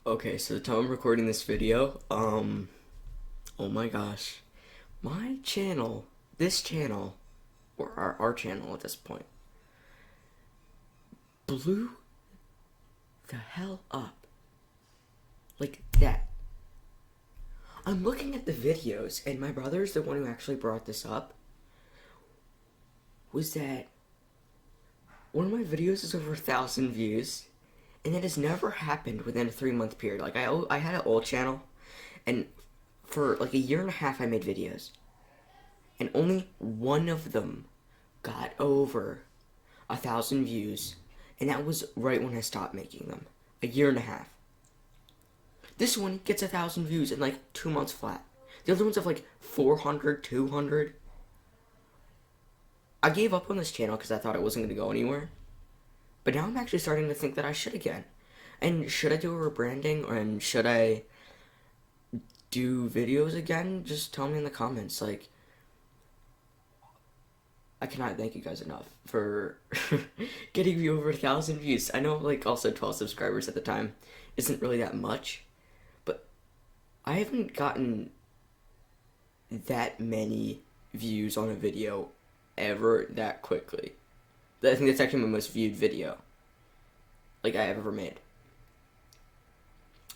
Okay, so the time I'm recording this video, oh my gosh, my channel, this channel, or our channel at this point, blew the hell up. Like that. I'm looking at the videos, and my brother's the one who actually brought this up, was that one of my videos is over 1,000 views, and that has never happened within a 3 month period. Like, I had an old channel, and for like a year and a half I made videos, and only one of them got over 1,000 views, and that was right when I stopped making them. A year and a half. This one gets 1,000 views in like 2 months flat. The other ones have like 400, 200. I gave up on this channel because I thought it wasn't going to go anywhere. But now I'm actually starting to think that I should again. And should I do a rebranding, and should I do videos again? Just tell me in the comments. Like, I cannot thank you guys enough for getting me over 1,000 views. I know, like, also 12 subscribers at the time isn't really that much, but I haven't gotten that many views on a video ever that quickly. I think that's actually my most viewed video, like, I have ever made.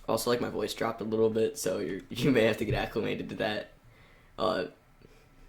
Also, like, my voice dropped a little bit, so you may have to get acclimated to that.